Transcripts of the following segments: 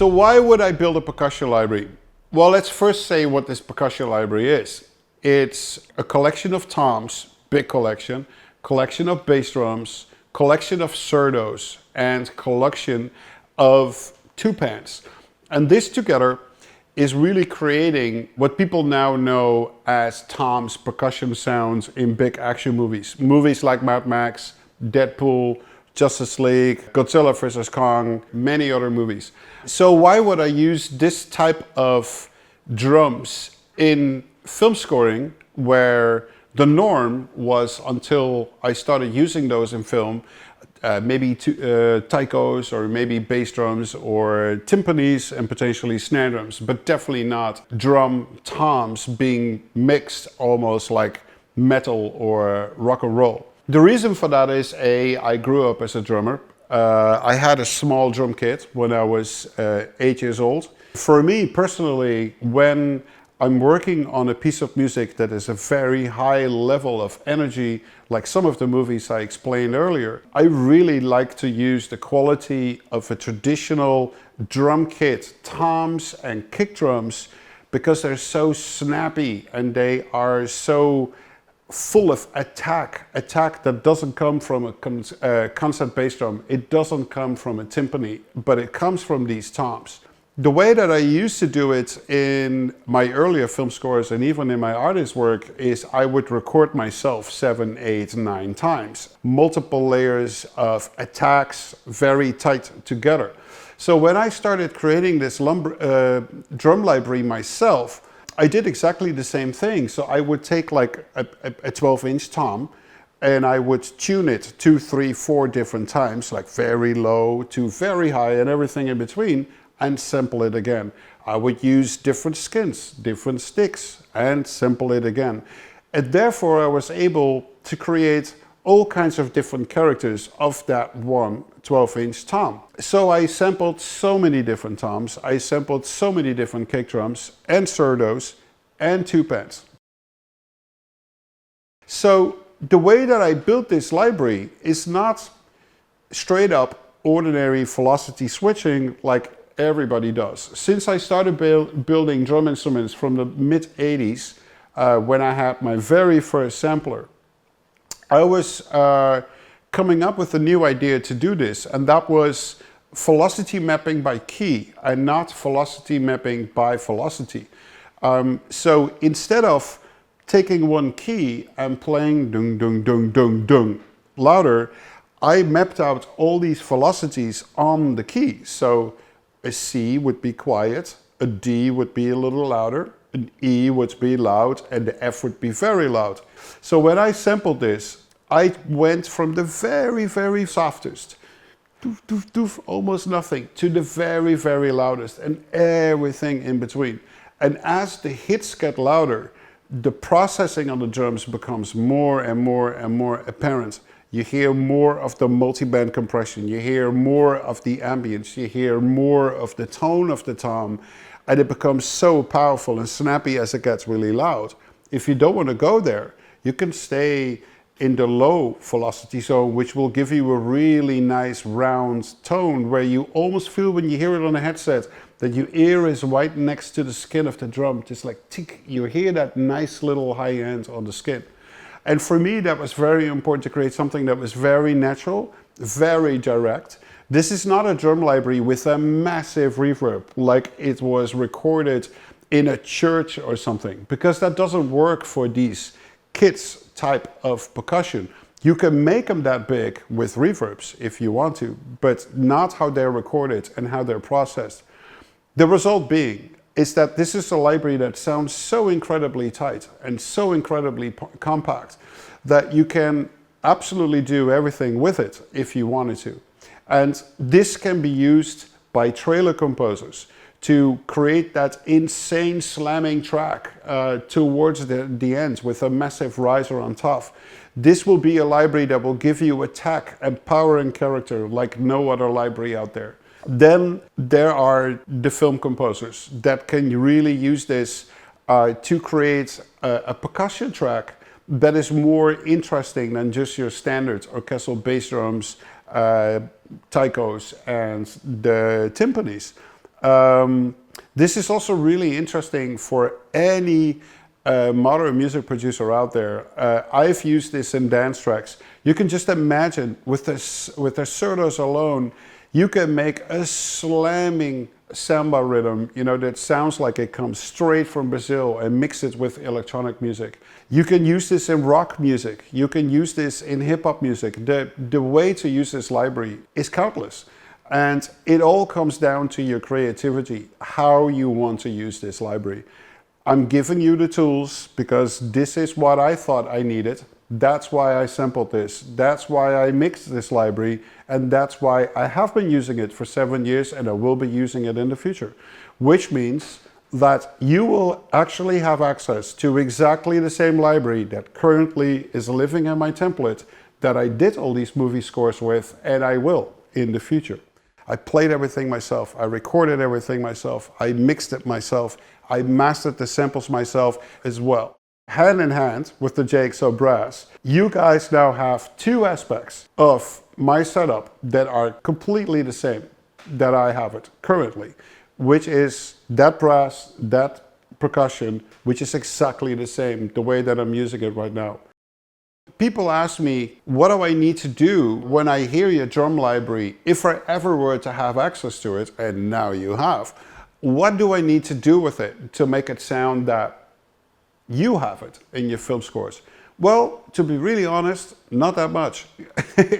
So why would I build a percussion library? Well, let's first say what this percussion library is. It's a collection of toms, big collection of bass drums, collection of surdos, and collection of two-pans. And this together is really creating what people now know as toms percussion sounds in big action movies. Movies like Mad Max, Deadpool, Justice League, Godzilla vs. Kong, many other movies. So why would I use this type of drums in film scoring, where the norm was, until I started using those in film, maybe taikos or maybe bass drums or timpanis and potentially snare drums, but definitely not drum toms being mixed almost like metal or rock and roll. The reason for that is, I grew up as a drummer. I had a small drum kit when I was 8 years old. For me personally, when I'm working on a piece of music that is a very high level of energy, like some of the movies I explained earlier, I really like to use the quality of a traditional drum kit, toms and kick drums, because they're so snappy and they are so full of attack that doesn't come from a concert bass drum. It doesn't come from a timpani, but it comes from these toms. The way that I used to do it in my earlier film scores and even in my artist work is I would record myself 7, 8, 9 times. Multiple layers of attacks, very tight together. So when I started creating this drum library myself, I did exactly the same thing. So I would take like a 12-inch tom and I would tune it 2, 3, 4 different times, like very low to very high and everything in between, and sample it again. I would use different skins, different sticks, and sample it again. And therefore I was able to create all kinds of different characters of that one 12-inch tom. So I sampled so many different toms, I sampled so many different kick drums and surdos and two-pans. So the way that I built this library is not straight up ordinary velocity switching like everybody does. Since I started building drum instruments from the mid-80s, when I had my very first sampler, I was coming up with a new idea to do this, and that was velocity mapping by key and not velocity mapping by velocity. So instead of taking one key and playing dung dung dung dung dung louder, I mapped out all these velocities on the key. So a C would be quiet, a D would be a little louder, an E would be loud, and the F would be very loud. So when I sampled this, I went from the very, very softest, doof, doof, doof, almost nothing, to the very, very loudest, and everything in between. And as the hits get louder, the processing on the drums becomes more and more and more apparent. You hear more of the multi-band compression, you hear more of the ambience, you hear more of the tone of the tom, and it becomes so powerful and snappy as it gets really loud. If you don't want to go there, you can stay in the low velocity zone, which will give you a really nice round tone where you almost feel, when you hear it on a headset, that your ear is right next to the skin of the drum. Just like tick, you hear that nice little high end on the skin. And for me, that was very important to create something that was very natural, very direct. This is not a drum library with a massive reverb, like it was recorded in a church or something, because that doesn't work for these kits type of percussion. You can make them that big with reverbs if you want to, but not how they're recorded and how they're processed. The result being is that this is a library that sounds so incredibly tight and so incredibly compact that you can absolutely do everything with it if you wanted to. And this can be used by trailer composers to create that insane slamming track towards the end with a massive riser on top. This will be a library that will give you attack and power and character like no other library out there. Then there are the film composers that can really use this to create a percussion track that is more interesting than just your standard orchestral bass drums, taikos and the timpanis. This is also really interesting for any modern music producer out there. I've used this in dance tracks. You can just imagine with the surdos alone, you can make a slamming samba rhythm, you know, that sounds like it comes straight from Brazil, and mix it with electronic music. You can use this in rock music. You can use this in hip hop music. The way to use this library is countless. And it all comes down to your creativity, how you want to use this library. I'm giving you the tools because this is what I thought I needed. That's why I sampled this. That's why I mixed this library. And that's why I have been using it for 7 years, and I will be using it in the future. Which means that you will actually have access to exactly the same library that currently is living in my template that I did all these movie scores with, and I will in the future. I played everything myself, I recorded everything myself, I mixed it myself, I mastered the samples myself as well. Hand in hand with the JXL Brass, you guys now have two aspects of my setup that are completely the same that I have it currently, which is that brass, that percussion, which is exactly the same, the way that I'm using it right now. People ask me, what do I need to do when I hear your drum library, if I ever were to have access to it, and now you have, what do I need to do with it to make it sound that you have it in your film scores? Well, to be really honest, not that much,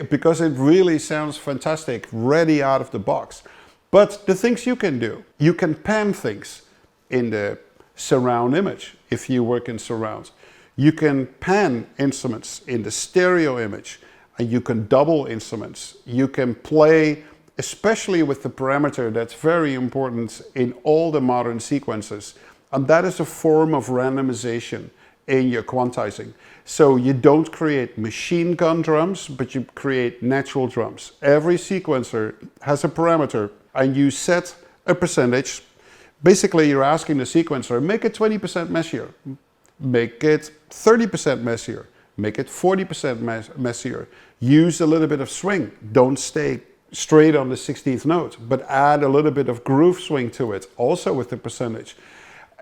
because it really sounds fantastic, ready out of the box. But the things you can do, you can pan things in the surround image if you work in surround. You can pan instruments in the stereo image, and you can double instruments. You can play, especially with the parameter that's very important in all the modern sequences, and that is a form of randomization in your quantizing. So you don't create machine gun drums, but you create natural drums. Every sequencer has a parameter, and you set a percentage. Basically, you're asking the sequencer, make it 20% messier. Make it 30% messier, make it 40% messier. Use a little bit of swing. Don't stay straight on the 16th note, but add a little bit of groove swing to it, also with the percentage.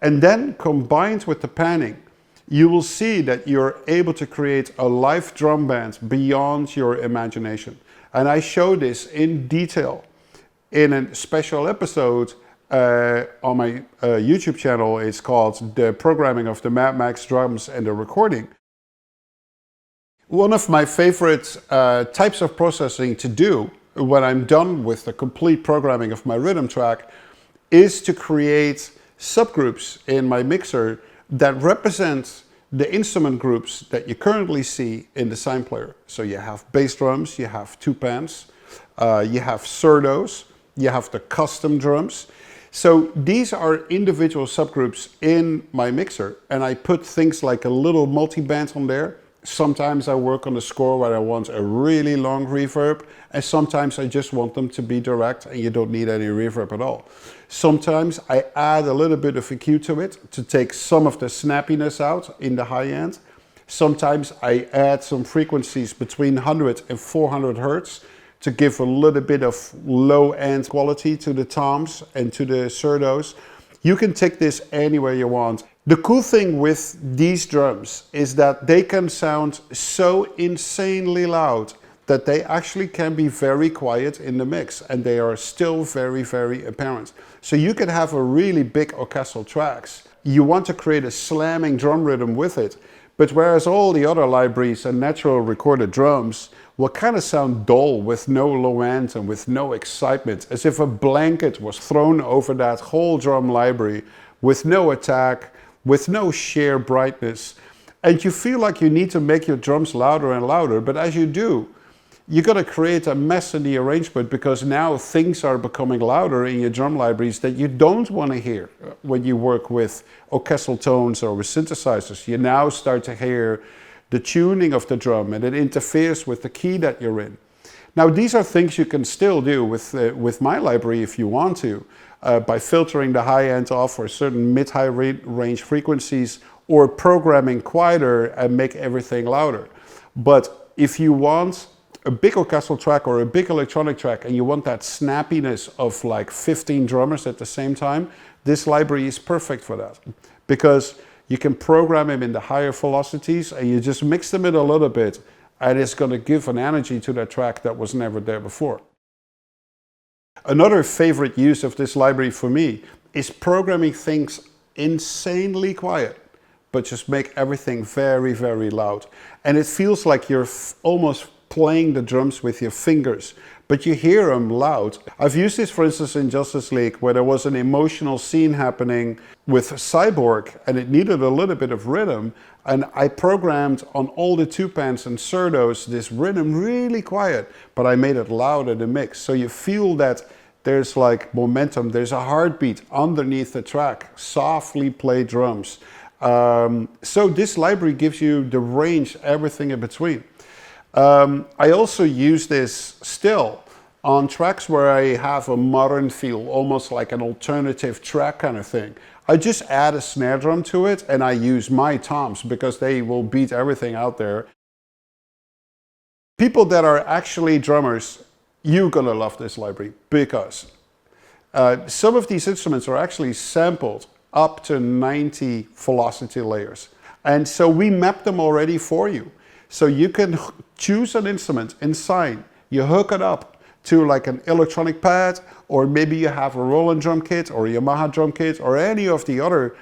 And then combined with the panning, you will see that you're able to create a live drum band beyond your imagination. And I show this in detail in a special episode on my YouTube channel. It's called The Programming of the Mad Max Drums and the Recording. One of my favorite types of processing to do when I'm done with the complete programming of my rhythm track is to create subgroups in my mixer that represent the instrument groups that you currently see in the sign player. So you have bass drums, you have two pans, you have surdos, you have the custom drums. So these are individual subgroups in my mixer, and I put things like a little multi-band on there. Sometimes I work on a score where I want a really long reverb, and sometimes I just want them to be direct and you don't need any reverb at all. Sometimes I add a little bit of EQ to it to take some of the snappiness out in the high end. Sometimes I add some frequencies between 100 and 400 hertz to give a little bit of low-end quality to the toms and to the surdos. You can take this anywhere you want. The cool thing with these drums is that they can sound so insanely loud that they actually can be very quiet in the mix, and they are still very, very apparent. So you can have a really big orchestral tracks. You want to create a slamming drum rhythm with it, but whereas all the other libraries and natural recorded drums will kind of sound dull with no low end and with no excitement, as if a blanket was thrown over that whole drum library with no attack, with no sheer brightness. And you feel like you need to make your drums louder and louder, but as you do, you got to create a mess in the arrangement, because now things are becoming louder in your drum libraries that you don't want to hear when you work with orchestral tones or with synthesizers. You now start to hear the tuning of the drum, and it interferes with the key that you're in. Now, these are things you can still do with my library if you want to, by filtering the high end off for certain mid-high range frequencies, or programming quieter and make everything louder. But if you want a big orchestral track or a big electronic track and you want that snappiness of like 15 drummers at the same time, this library is perfect for that. Because you can program them in the higher velocities and you just mix them in a little bit and it's going to give an energy to that track that was never there before. Another favorite use of this library for me is programming things insanely quiet, but just make everything very, very loud. And it feels like you're almost playing the drums with your fingers, but you hear them loud. I've used this, for instance, in Justice League, where there was an emotional scene happening with Cyborg, and it needed a little bit of rhythm, and I programmed on all the two-pans and surdos this rhythm really quiet, but I made it loud in the mix. So you feel that there's like momentum, there's a heartbeat underneath the track, softly played drums. So this library gives you the range, everything in between. I also use this still on tracks where I have a modern feel, almost like an alternative track kind of thing. I just add a snare drum to it and I use my toms because they will beat everything out there. People that are actually drummers, you're gonna love this library because some of these instruments are actually sampled up to 90 velocity layers. And so we map them already for you. So you can choose an instrument inside, you hook it up to like an electronic pad, or maybe you have a Roland drum kit or a Yamaha drum kit or any of the other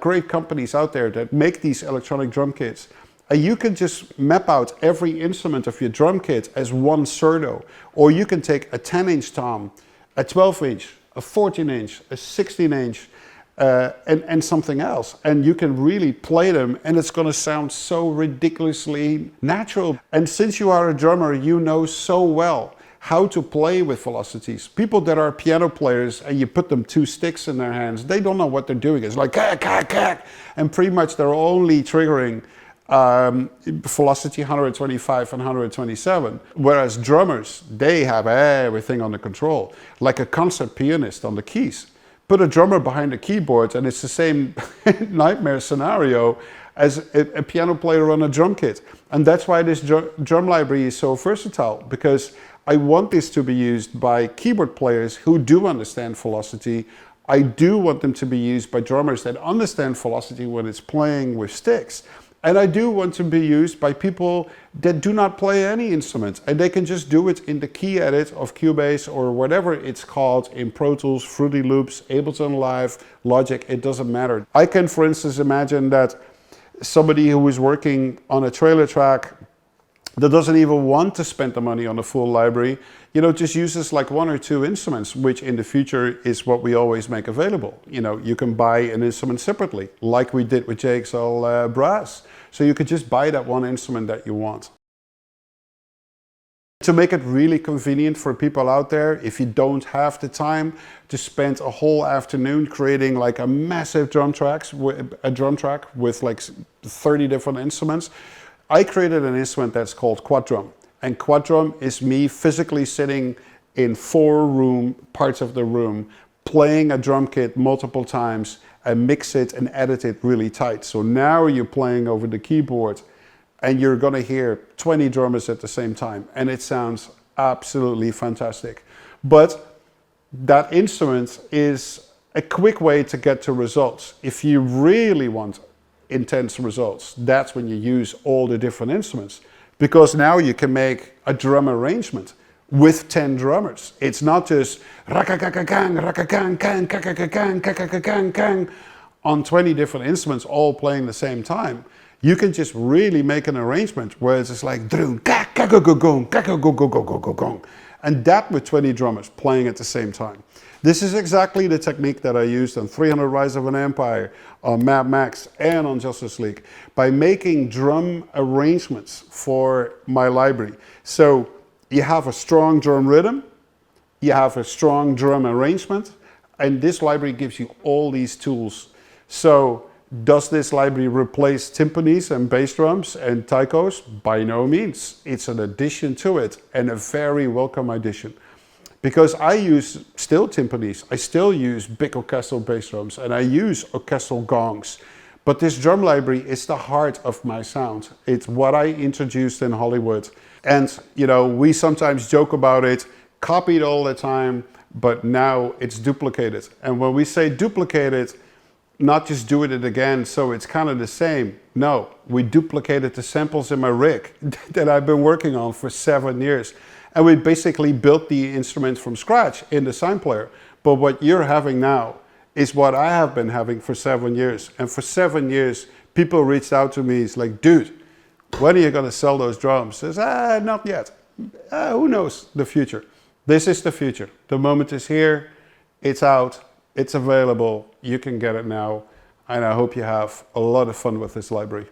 great companies out there that make these electronic drum kits. And you can just map out every instrument of your drum kit as one surdo. Or you can take a 10-inch tom, a 12-inch, a 14-inch, a 16-inch, and something else, and you can really play them and it's going to sound so ridiculously natural. And since you are a drummer, you know so well how to play with velocities. People that are piano players and you put them two sticks in their hands, they don't know what they're doing. It's like kak, kak, kak, and pretty much they're only triggering velocity 125 and 127, whereas drummers, they have everything under control, like a concert pianist on the keys. Put a drummer behind the keyboard and it's the same nightmare scenario as a piano player on a drum kit. And that's why this drum library is so versatile, because I want this to be used by keyboard players who do understand velocity. I do want them to be used by drummers that understand velocity when it's playing with sticks. And I do want to be used by people that do not play any instrument and they can just do it in the key edit of Cubase or whatever it's called in Pro Tools, Fruity Loops, Ableton Live, Logic, it doesn't matter. I can, for instance, imagine that somebody who is working on a trailer track that doesn't even want to spend the money on a full library, just uses like one or two instruments, which in the future is what we always make available. You can buy an instrument separately, like we did with JXL Brass. So you could just buy that one instrument that you want. To make it really convenient for people out there, if you don't have the time to spend a whole afternoon creating like a massive drum track with like 30 different instruments, I created an instrument that's called quad drum. And quad drum is me physically sitting in 4 parts of the room, playing a drum kit multiple times and mix it and edit it really tight. So now you're playing over the keyboard and you're gonna hear 20 drummers at the same time. And it sounds absolutely fantastic. But that instrument is a quick way to get to results. If you really want intense results, that's when you use all the different instruments. Because now you can make a drum arrangement with 10 drummers. It's not just rakakakakang, rakakang, kang, kakakakang, kakakakang, kang on 20 different instruments all playing the same time. You can just really make an arrangement where it's just like droom, kakakagong, kakagogogogogong, and that with 20 drummers playing at the same time. This is exactly the technique that I used on 300 Rise of an Empire, on Mad Max, and on Justice League, by making drum arrangements for my library. So you have a strong drum rhythm, you have a strong drum arrangement, and this library gives you all these tools. So does this library replace timpanis and bass drums and taikos? By no means. It's an addition to it, and a very welcome addition. Because I use still timpanis, I still use big orchestral bass drums, and I use orchestral gongs. But this drum library is the heart of my sound. It's what I introduced in Hollywood. And, you know, we sometimes joke about it, copied all the time, but now it's duplicated. And when we say duplicated, not just doing it again so it's kind of the same. No, we duplicated the samples in my rig that I've been working on for 7 years. And we basically built the instrument from scratch in the sign player. But what you're having now is what I have been having for 7 years. And for 7 years, people reached out to me. It's like, dude, when are you going to sell those drums? I said, not yet. Who knows the future? This is the future. The moment is here. It's out. It's available. You can get it now. And I hope you have a lot of fun with this library.